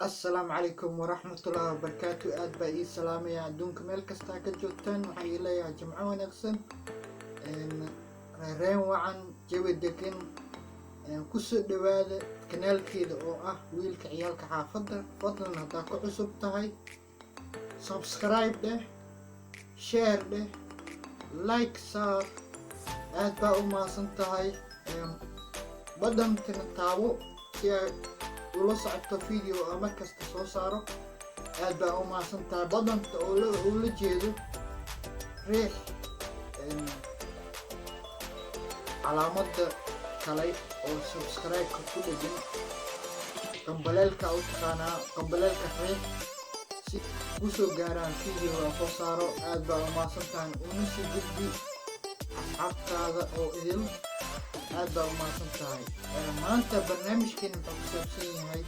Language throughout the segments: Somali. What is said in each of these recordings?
السلام عليكم ورحمة الله وبركاته. أد بأي سلام يا دونك ميل كستا كجوتان وحي إلي يا جمعة ونقسم رين وعن جوي دكين كسو دوالة كنال كيدا أو ويلك عيالك حافظة فضلا هدا كعصب تهي سبسكرايب ده شير ده لايك صار أد بأو ما سنتهي بدن تنتاو ula socodto video oo markasta soo saaro aad baa u mahadsantahay badanta oo la jeedo riix calaamada kale oo subscribe-ka ku dhegan gambaleelka u taqaanaa gambaleelka riix si kusoo gaaraan video oo soo saaro aad baa u mahadsantahay una sii gudbi asxaabtaada oo idil aad baa u mahadsantahay maanta barnaamijkeena wuxuu ku saabsan yahay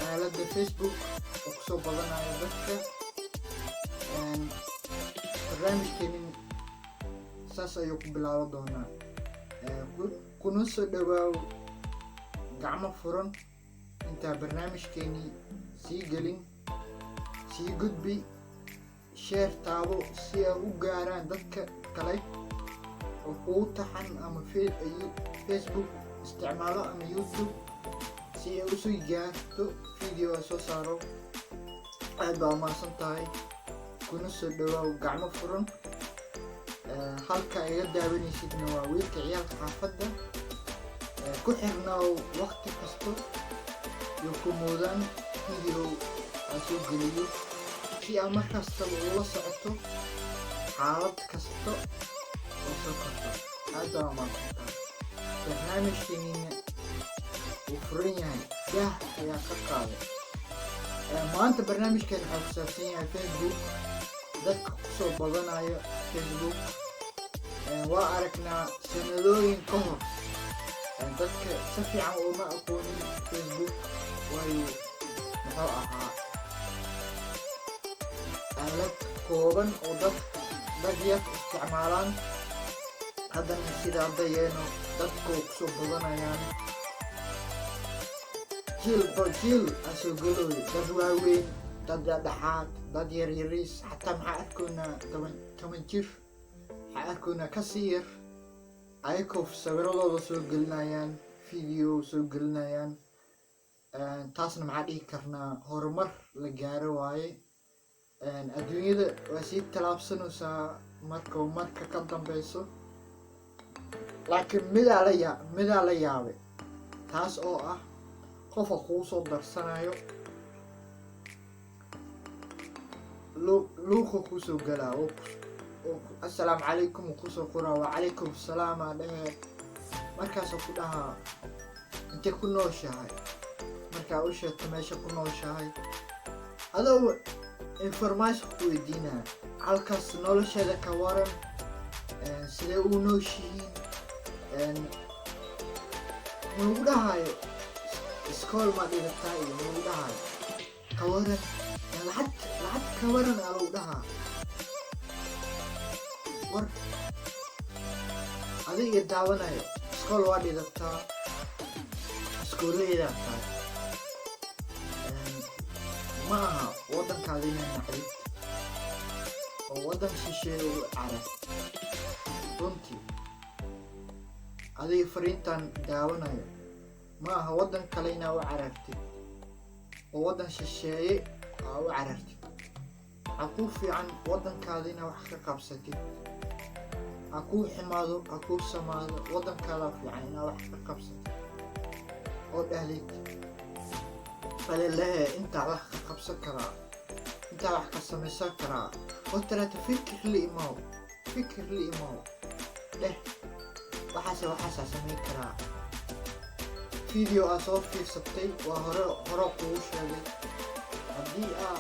aaladda Facebook oo kusoo badanayo dadka barnaamijkeenin saas ayuu ku bilaaban doonaa kuna soo dhawaaw gacmo furan intaa barnaamijkeenii sii gelin sii gudbi sheer taabo si ay u gaaraan dadka kale oo kugu taxan ama Facebook isticmaalo ama YouTube si ay usoo gaarto video ay soo saaro aad baa umahadsan tahay kuna soo dhawaaw gacmo furan halka iga daawanaysidna waa wiilka ciyaalka xaafadda ku xirnaaw waqti kasto iyo ku muudaan video aan soo geliyo si aan markastaba ula socoto xaalad kasto oo soo korto aad baa umahadsan tahay barnaamijkeenina wuu furan yahay dah ayaa ka qaaday maanta barnaamijkeena waxaa ku saabsan yahay Facebook dadka kusoo badanayo Facebook waa aragnaa sanadooyin ka hor dadka si fiican uma aqoonin Facebook waayo muxuu ahaa aalad kooban oo dad yar isticmaalaan haddana sidaa dayeeno dadku kusoo badanayaan jiilba jiil asoo galooyo dad waaweyn dad dhexaad dad yaryariis xataa maxaa arkoonaa toban jir maxaa arkoonaa kasii yar ayakoo sawiradooda soo gelinayaan video soo gelinayaan taasna maxaa dhihi karnaa horumar la gaaro waaye adduunyada waa sii tallaabsanaysaa marka ka dambeyso laakiin midaa la yaabay taas oo ah qofka kuu soo darsanayo luuqa kusoo galaa oo assalaamu calaykum kusoo qoraa wa calaykum salaam aa dhahee markaasoo ku dhahaa intay ku nooshahay markaa u sheegto meesha ku nooshahay adoo information ku weydiinaa halkaas nolosheeda ka waran sidee u nooshihiin magu dhahayo iskool ma dhigataa iyo magu dhahayo kawaran lacag kawaran aa lagu dhahaa war adiga daawanayo iskool waa dhigataa iskoolleedaa tahay ma aha waddankaada inay nacdid oo waddan shisheeye u carab runtii adiga fariintan daawanayo ma aha waddan kale inaa u carartid oo waddan shisheeye aa u carartid ha kuu fiican waddankaada inaa wax ka qabsatid ha kuu ximaado ha kuu samaado waddankaadaa fiican inaa wax ka qabsatid oo dhahlid falelehe intaa wax ka qabsan karaa intaa wax ka samaysan karaa oo tiraata fikir la imaw dheh waxaasaa samayn karaa video aa soo fiirsatay waa hore kugu sheegay haddii aa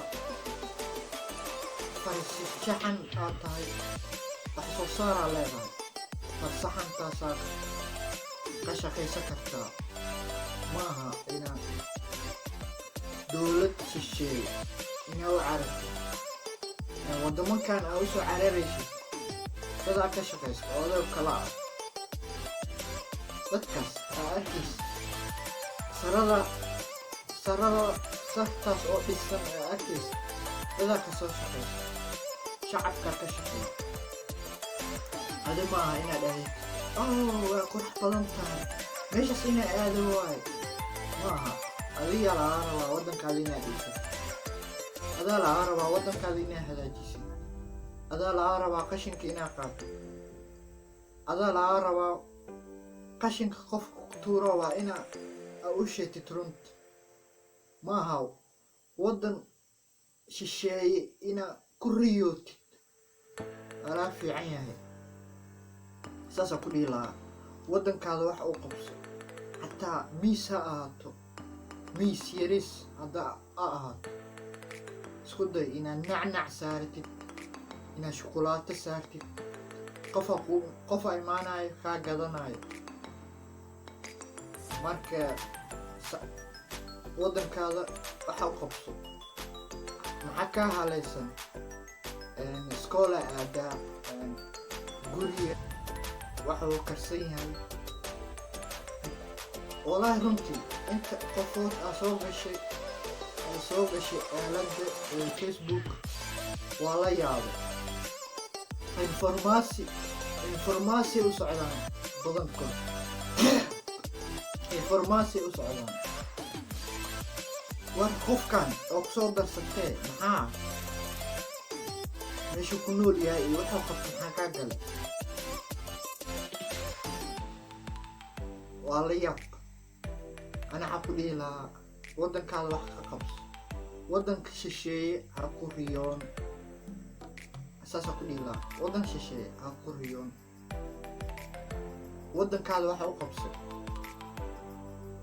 farsaxan aad tahay wax soo saaraa leedahay farsaxantaasaa ka shaqaysan kartaa ma aha inaad dowlad shisheeye inaa u carartid waddamankan aa usoo cararaysid dadaa ka shaqaysta oo adoo kala ah dadkaas aa arkaysa sarada sartaas oo dhisan ee arkaysa dadaa ka soo shaqaysa shacabka ka shaqeeya adi ma aha inaad ahayd waa qurux badan tahay meeshaas inaa aado waayo ma aha adigaa lagaa rabaa waddankaada inaad dhisan adaa lagaa rabaa waddankaada inaad hagaajisid adaa lagaa rabaa qashinka inaad qaato adaa lagaa rabaa qashinka qofka ku tuuro waa inaa u sheegtid runta ma aha waddan shisheeye inaa ku riyootid alaa fiican yahay saasaa ku dhihi lahaa waddankaada wax u qabso xataa miis ha ahaato miis yaris haddaa ha ahaato isku day inaad nacnac saaratid inaad shukulaato saartid qofa imaanayo kaa gadanayo marka waddankaada waxa u qabso maxaa kaa halaysan iskoola aadaa guriga waxa uu karsan yahay wallaahi runtii inta qofood soo gashay aaladda Facebook waa la yaabay informaasi u socdaan badankood informaasi u socdaan war qofkan oo kusoo darsatee maxaa meeshuu ku nool yahay iyo wuxuu qabta maxaa kaa gala waa la yaab ana waxaa ku dhihi lahaa waddankaada wax ka qabso waddanka shisheeye ha ku riyoon saasaa ku dhihi lahaa waddan shisheeye ha ku riyoon waddankaada waxa u qabso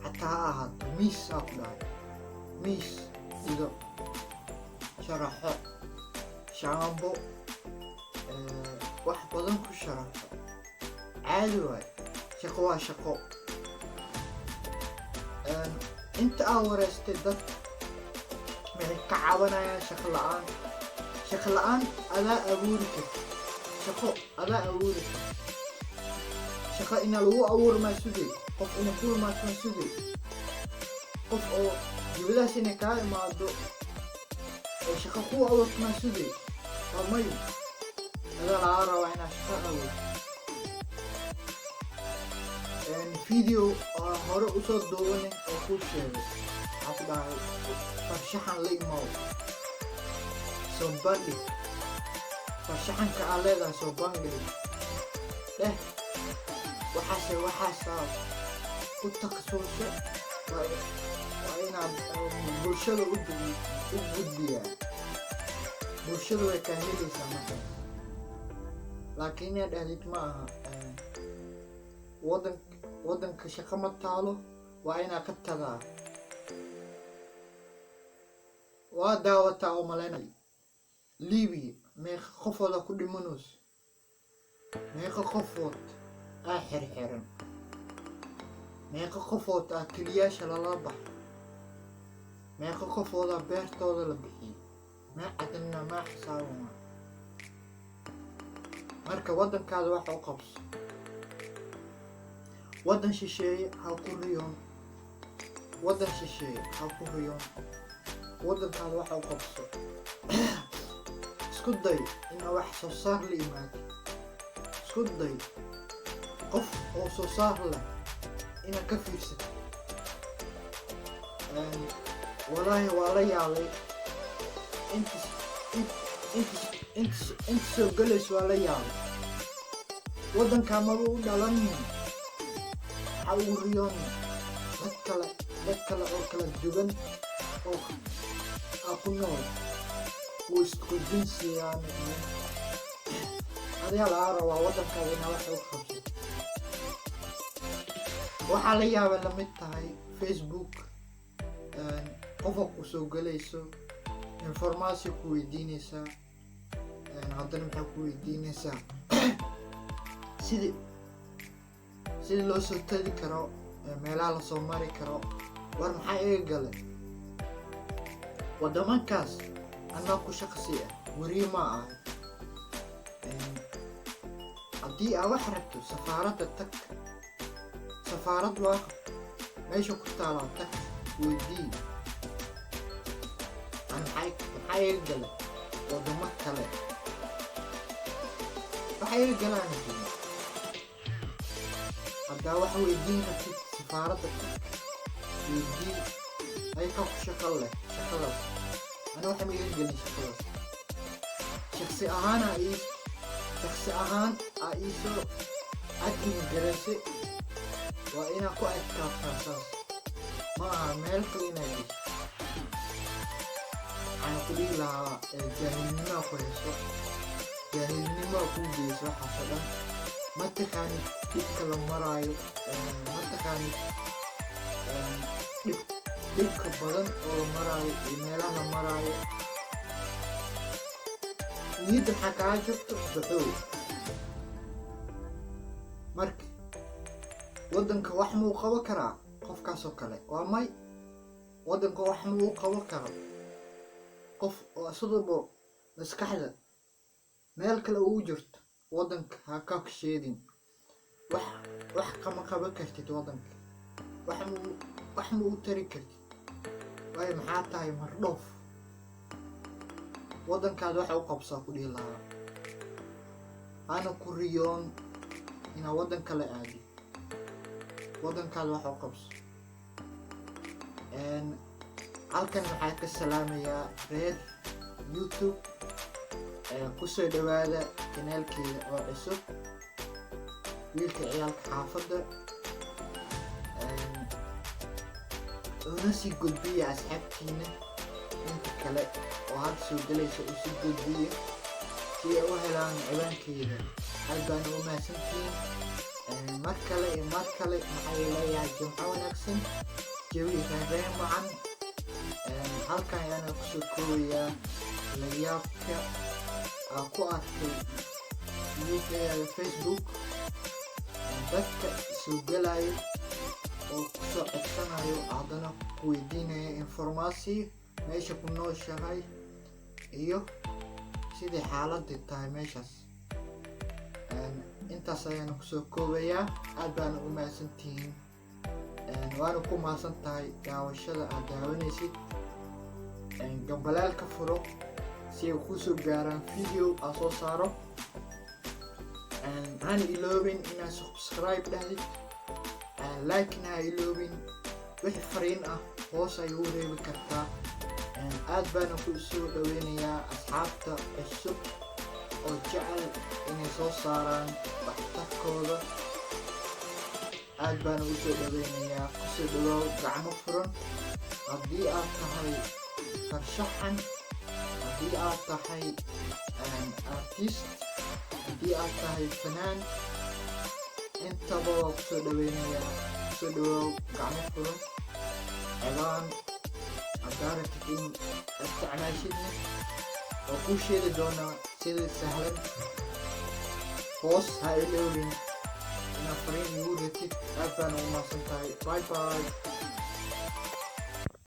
xataa ha ahaato miis aa ku dhahay miis iyo sharaxo shaambo wax badan ku sharaxo caadi waay shaqo waa shaqo inta aa wareystay dad maxay ka cabanayaan shaqo la-aan adaa abuuri karta shaqo adaa abuuri karta shaqo inaa lagu abuuri maa sugay qof ina ku imaadkan sugay qof oo dibadaas inay kaa imaado oo shaqo ku abuurta maa sugay waa mayo adaa lagaa rabaa inaad shaqo abuurto video hore usoo duubanin oo kuu sheegay waxaa ku dhahay farshaxan la imow soo bandhig farshaxanka aa leedahay soo bandhig waxaasaa ku takasuuso waa inaad bulshada u gudbiyaa bulshada way kaa helaysaa marka laakiin inaad ahdid ma aha waddanka shaqo ma taalo waa inaa ka tagaa waa daawataa oo malaynay libiya meeqa qofooda ku dhimanayso meeqa qofood aa xirxiran meeqa qofood aa keliyaasha lala baxo meeqa qofooda beertooda la bixiyey maa cadalna maa xisaabama marka waddankaada waxa u qabso waddan shisheeye ha ku riyoon waddan shisheeye ha ku riyoon waddankaada waxa u qabso isku day inaa wax soo saar la imaado isku day qof oo soo saar leh inaad ka fiirsato walaahi waa la yaabay inta soo galayso waa la yaabay waddankaa maba u dhalanin ha ugu riyoon dad kale oo kala duwan oo ku nool wuu isku jinsiyaan adigaa lagaa rabaa waddankaada inaa wax u qabso waxaa la yaaba lamid tahay Facebook qofa ku soo galayso informaasi ku weydiinaysaa haddana maxaa ku weydiinaysaa sidii loo soo tagi karo meelaha lasoo mari karo war maxaa iga gale waddamankaas anaa ku shaqsi ah weriye ma ahay haddii aa wax rabto safaaradda tag safaarad waa meesha ku taalaa tag weydii maxaa iga gala wadamo kale waxaa iga galaan jirin haddaa wax weydiin kartid safaaradda weydii ayaka ku shaqo leh shaqadaas ana waxa ma iga gelin shaqadaas shaksi ahaan aa iisoo admin galaysay waa inaa ku adkaabtaa saas ma aha meel kale inaa geyso waxaan ku dhihi lahaa jaahilnimaa ku hayso jaahilnimaa kuu geyso waxaasoo dhan ma taqaanid dhibka la maraayo ma taqaanid dhibka badan oo la maraayo iyo meelaha la maraayo niyadda maxaa kaa jirto baxooy marka waddanka wax muu qaban karaa qofkaasoo kale waa may waddanka wax muu qaban karo qof oo sidaba maskaxda meel kale ugu jirto waddanka ha ka sheedin wax kama qaban kartid waddanka wax muu u tari kartid waayo maxaa tahay mardhoof waddankaada waxa u qabsaa ku dhihi lahaa hana ku riyoon inaa waddan kale aadi waddankaada waxa u qabso halkan waxaa ka salaamayaa reer YouTube kusoo dhawaada kanaalkeeda oo cusub wiilka ciyaalka xaafadda una sii gudbiya asxaabtiina inta kale oo hadda soo galaysa u sii gudbiya si ay u helaan ciwaankeeda aad baana u mahadsantihiin mar kale maxaa leeyahay jimco wanaagsan jawi raareen wacan halkan ayaana kusoo koobayaa layaabka aan ku arkay Facebook dadka soo galayo oo kusoo codsanayo haddana ku weydiinaya informaasiyo meesha ku nooshahay iyo sidai xaaladii tahay meeshaas intaas ayaana kusoo koobayaa aad baana u mahadsantihiin waana ku mahadsan tahay daawashada aad daawanaysid gambalaalka furo si ay kusoo gaaraan video aan soo saaro hana iloobin inaad subscribe dhahdid like-na ha iloobin wixii fariin ah hoos ay ugu reebi kartaa aad baana ku soo dhaweynayaa asxaabta cusub oo jecel inay soo saaraan waxtarkooda aad baana u soo dhaweynayaa kusoo dhawaaw gacmo furan haddii aad tahay farshaxan haddii aad tahay artist haddii aad tahay fanaan intaba waa kusoo dhaweynayaa kusoo dhawaaw gacmo furan cilaan haddaa rabtid in isticmaashidna waa kuu sheegi doonaa sida sahlan hoos ha iloobin inaad fariin igu ratid aad baana u mahadsan tahay bye